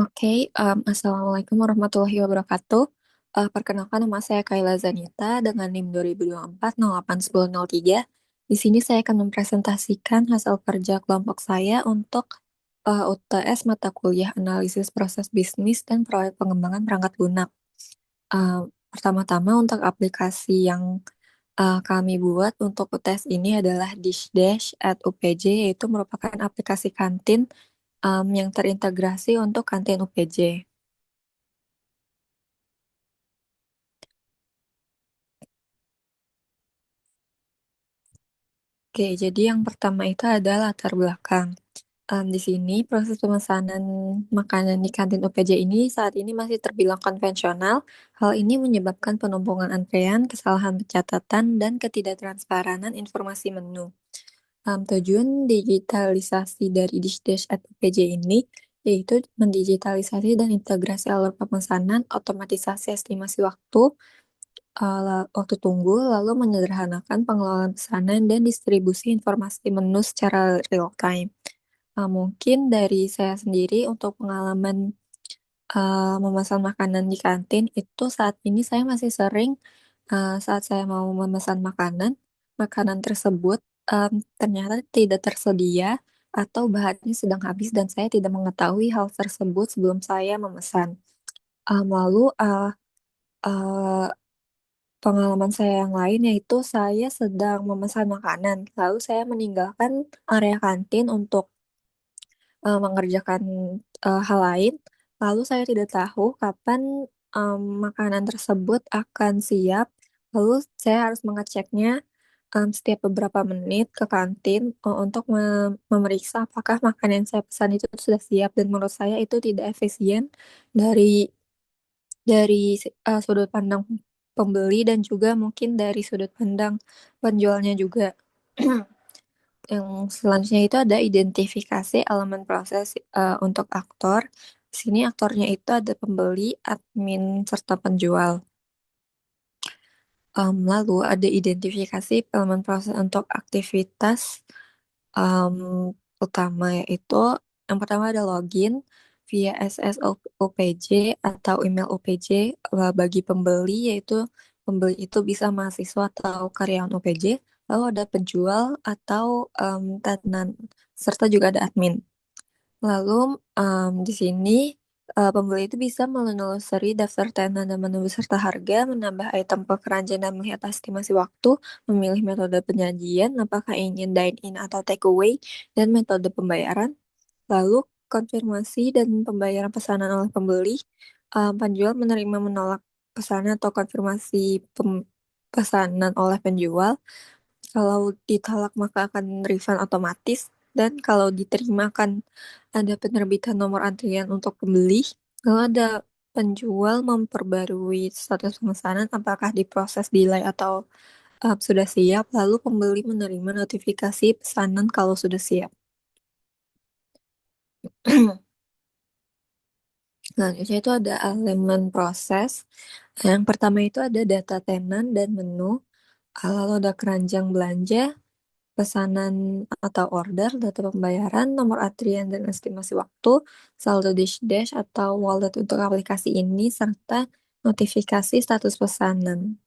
Oke, assalamualaikum warahmatullahi wabarakatuh. Perkenalkan nama saya Kayla Zanita dengan NIM 2024-08-1003. Di sini saya akan mempresentasikan hasil kerja kelompok saya untuk UTS mata kuliah analisis proses bisnis dan proyek pengembangan perangkat lunak. Pertama-tama untuk aplikasi yang kami buat untuk UTS ini adalah Dishdash at UPJ, yaitu merupakan aplikasi kantin yang terintegrasi untuk kantin UPJ. Oke, jadi yang pertama itu adalah latar belakang. Di sini proses pemesanan makanan di kantin UPJ ini saat ini masih terbilang konvensional. Hal ini menyebabkan penumpukan antrean, kesalahan pencatatan, dan ketidaktransparan informasi menu. Tujuan digitalisasi dari Dishdash at UPJ ini yaitu mendigitalisasi dan integrasi alur pemesanan, otomatisasi estimasi waktu, waktu tunggu, lalu menyederhanakan pengelolaan pesanan dan distribusi informasi menu secara real time. Mungkin dari saya sendiri untuk pengalaman memesan makanan di kantin itu saat ini saya masih sering saat saya mau memesan makanan, makanan tersebut ternyata tidak tersedia atau bahannya sedang habis dan saya tidak mengetahui hal tersebut sebelum saya memesan. Lalu uh, pengalaman saya yang lain yaitu saya sedang memesan makanan, lalu saya meninggalkan area kantin untuk mengerjakan hal lain, lalu saya tidak tahu kapan makanan tersebut akan siap, lalu saya harus mengeceknya setiap beberapa menit ke kantin untuk memeriksa apakah makanan yang saya pesan itu sudah siap dan menurut saya itu tidak efisien dari sudut pandang pembeli dan juga mungkin dari sudut pandang penjualnya juga. Yang selanjutnya itu ada identifikasi elemen proses untuk aktor. Di sini aktornya itu ada pembeli, admin, serta penjual. Lalu ada identifikasi elemen proses untuk aktivitas em, utama, yaitu yang pertama ada login via SSOPJ atau email OPJ bagi pembeli, yaitu pembeli itu bisa mahasiswa atau karyawan OPJ. Lalu ada penjual atau tenan, serta juga ada admin. Lalu di sini pembeli itu bisa menelusuri daftar tenan dan menu beserta harga, menambah item ke keranjang dan melihat estimasi waktu, memilih metode penyajian, apakah ingin dine-in atau take away, dan metode pembayaran. Lalu konfirmasi dan pembayaran pesanan oleh pembeli. Penjual menerima menolak pesanan atau konfirmasi pesanan oleh penjual. Kalau ditolak maka akan refund otomatis, dan kalau diterima akan ada penerbitan nomor antrian untuk pembeli. Lalu ada penjual memperbarui status pemesanan apakah diproses delay atau sudah siap, lalu pembeli menerima notifikasi pesanan kalau sudah siap. Selanjutnya itu ada elemen proses. Yang pertama itu ada data tenan dan menu. Lalu ada keranjang belanja, pesanan atau order, data pembayaran, nomor antrian dan estimasi waktu, saldo dash atau wallet untuk aplikasi ini, serta notifikasi status pesanan.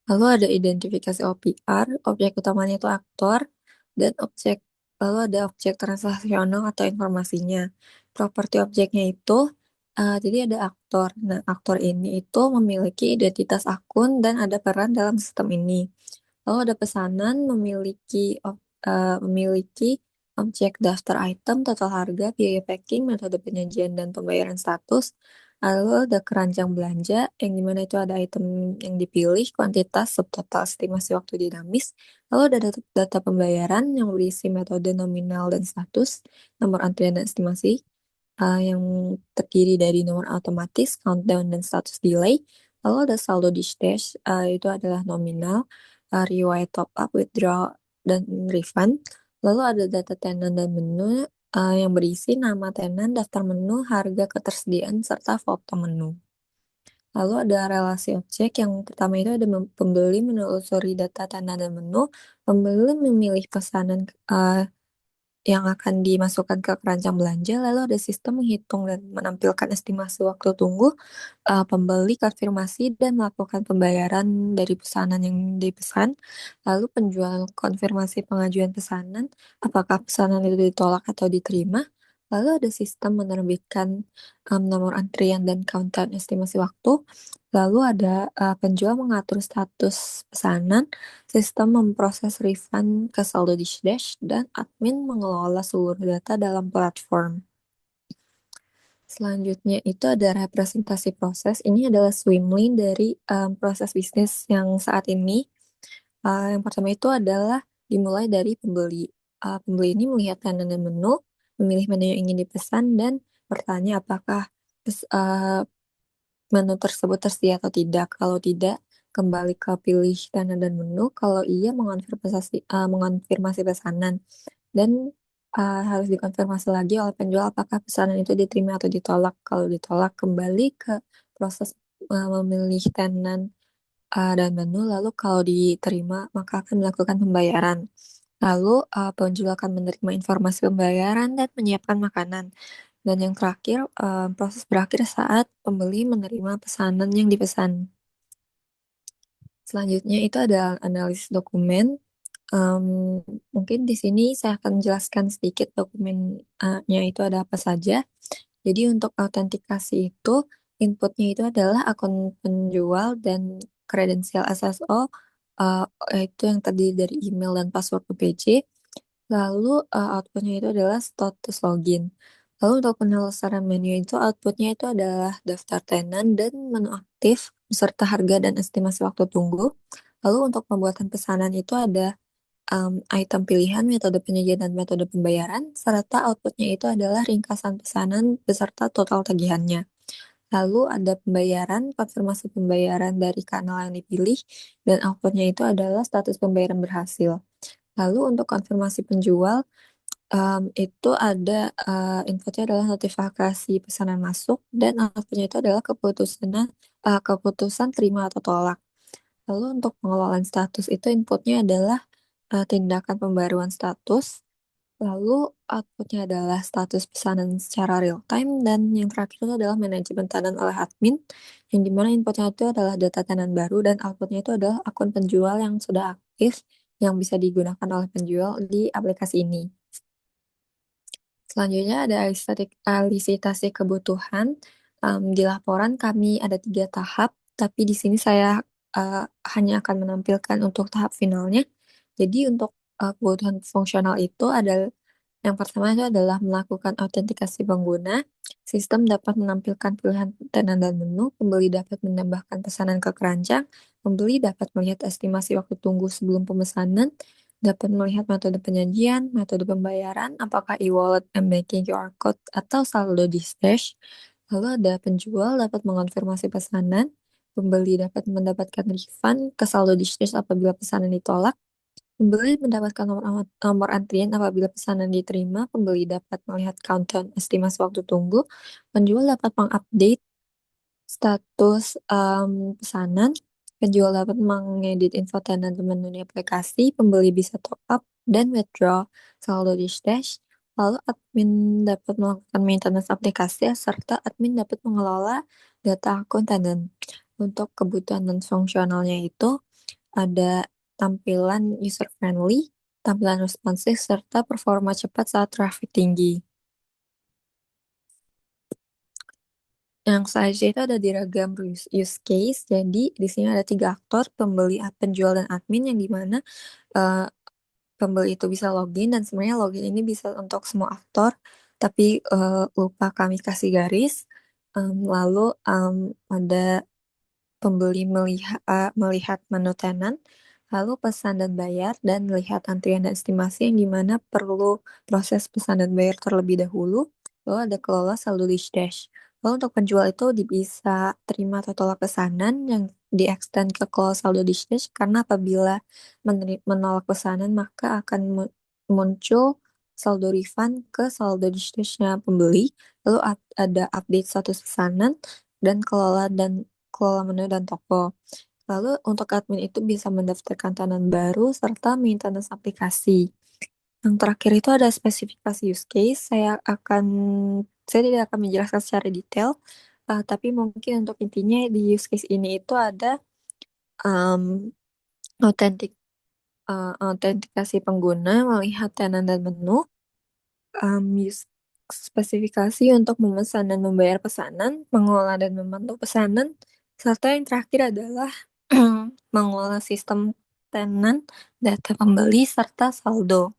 Lalu ada identifikasi OPR, objek utamanya itu aktor, dan lalu ada objek transaksional atau informasinya. Properti objeknya itu, jadi ada aktor. Nah, aktor ini itu memiliki identitas akun dan ada peran dalam sistem ini. Lalu ada pesanan memiliki objek daftar item, total harga, biaya packing, metode penyajian dan pembayaran status. Lalu ada keranjang belanja yang dimana itu ada item yang dipilih, kuantitas, subtotal, estimasi waktu dinamis. Lalu ada data pembayaran yang berisi metode nominal dan status, nomor antrian dan estimasi yang terdiri dari nomor otomatis, countdown, dan status delay. Lalu ada saldo dash, itu adalah nominal, riwayat top up, withdraw, dan refund. Lalu ada data tenan dan menu yang berisi nama tenan, daftar menu, harga ketersediaan, serta foto menu. Lalu ada relasi objek yang pertama itu ada pembeli menelusuri data tenan dan menu, pembeli memilih pesanan yang akan dimasukkan ke keranjang belanja, lalu ada sistem menghitung dan menampilkan estimasi waktu tunggu, pembeli konfirmasi dan melakukan pembayaran dari pesanan yang dipesan, lalu penjual konfirmasi pengajuan pesanan, apakah pesanan itu ditolak atau diterima, lalu ada sistem menerbitkan nomor antrian dan countdown estimasi waktu, lalu ada penjual mengatur status pesanan, sistem memproses refund ke saldo di Dash, dan admin mengelola seluruh data dalam platform. Selanjutnya itu ada representasi proses. Ini adalah swim lane dari proses bisnis yang saat ini. Yang pertama itu adalah dimulai dari pembeli. Pembeli ini melihat kanan dan menu, memilih menu yang ingin dipesan, dan bertanya apakah menu tersebut tersedia atau tidak. Kalau tidak, kembali ke pilih dana dan menu. Kalau iya, mengonfirmasi pesanan. Dan harus dikonfirmasi lagi oleh penjual apakah pesanan itu diterima atau ditolak. Kalau ditolak, kembali ke proses memilih tenan dan menu. Lalu kalau diterima, maka akan melakukan pembayaran. Lalu penjual akan menerima informasi pembayaran dan menyiapkan makanan. Dan yang terakhir, proses berakhir saat pembeli menerima pesanan yang dipesan. Selanjutnya itu ada analisis dokumen. Em, Mungkin di sini saya akan jelaskan sedikit dokumennya itu ada apa saja. Jadi untuk autentikasi itu, inputnya itu adalah akun penjual dan kredensial SSO, eh, itu yang terdiri dari email dan password OPC. Lalu outputnya itu adalah status login. Lalu untuk penyelesaian menu itu outputnya itu adalah daftar tenan dan menu aktif beserta harga dan estimasi waktu tunggu. Lalu untuk pembuatan pesanan itu ada item pilihan, metode penyajian dan metode pembayaran, serta outputnya itu adalah ringkasan pesanan beserta total tagihannya. Lalu ada pembayaran, konfirmasi pembayaran dari kanal yang dipilih, dan outputnya itu adalah status pembayaran berhasil. Lalu untuk konfirmasi penjual, itu ada inputnya adalah notifikasi pesanan masuk dan outputnya itu adalah keputusan terima atau tolak. Lalu untuk pengelolaan status itu inputnya adalah tindakan pembaruan status, lalu outputnya adalah status pesanan secara real time, dan yang terakhir itu adalah manajemen tenan oleh admin, yang dimana inputnya itu adalah data tenan baru dan outputnya itu adalah akun penjual yang sudah aktif yang bisa digunakan oleh penjual di aplikasi ini. Selanjutnya ada alisitasi kebutuhan. Di laporan kami ada 3 tahap, tapi di sini saya uh, hanya akan menampilkan untuk tahap finalnya. Jadi untuk kebutuhan fungsional itu ada yang pertama itu adalah melakukan autentikasi pengguna. Sistem dapat menampilkan pilihan tenan dan menu, pembeli dapat menambahkan pesanan ke keranjang, pembeli dapat melihat estimasi waktu tunggu sebelum pemesanan, dapat melihat metode penyajian, metode pembayaran, apakah e-wallet, m-banking, QR code, atau saldo di Stash. Lalu ada penjual dapat mengonfirmasi pesanan, pembeli dapat mendapatkan refund ke saldo di Stash apabila pesanan ditolak, pembeli mendapatkan nomor antrian apabila pesanan diterima, pembeli dapat melihat countdown estimasi waktu tunggu, penjual dapat mengupdate status pesanan, penjual dapat mengedit info tenan dan menu di aplikasi, pembeli bisa top up dan withdraw saldo di Stash, lalu admin dapat melakukan maintenance aplikasi, serta admin dapat mengelola data akun tenan. Untuk kebutuhan non fungsionalnya itu ada tampilan user friendly, tampilan responsif, serta performa cepat saat traffic tinggi. Yang selanjutnya itu ada diagram use case. Jadi di sini ada 3 aktor, pembeli, penjual, dan admin, yang dimana eh, pembeli itu bisa login, dan sebenarnya login ini bisa untuk semua aktor, tapi lupa kami kasih garis. Lalu ada pembeli melihat menu tenan, lalu pesan dan bayar, dan melihat antrian dan estimasi, yang dimana perlu proses pesan dan bayar terlebih dahulu. Lalu ada kelola saldo di Dash. Lalu untuk penjual itu bisa terima atau tolak pesanan yang di-extend ke kelola saldo di Dash, karena apabila menolak pesanan maka akan muncul saldo refund ke saldo di Dash-nya pembeli. Lalu ada update status pesanan dan kelola menu dan toko. Lalu untuk admin itu bisa mendaftarkan tanan baru serta maintenance aplikasi. Yang terakhir itu ada spesifikasi use case. Saya tidak akan menjelaskan secara detail, tapi mungkin untuk intinya di use case ini itu ada um, autentik autentikasi pengguna, melihat tenan dan menu, use spesifikasi untuk memesan dan membayar pesanan, mengolah dan memantau pesanan, serta yang terakhir adalah mengolah sistem tenan, data pembeli, serta saldo.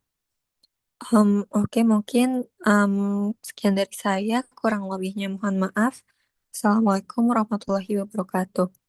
Oke, mungkin sekian dari saya, kurang lebihnya mohon maaf. Assalamualaikum warahmatullahi wabarakatuh.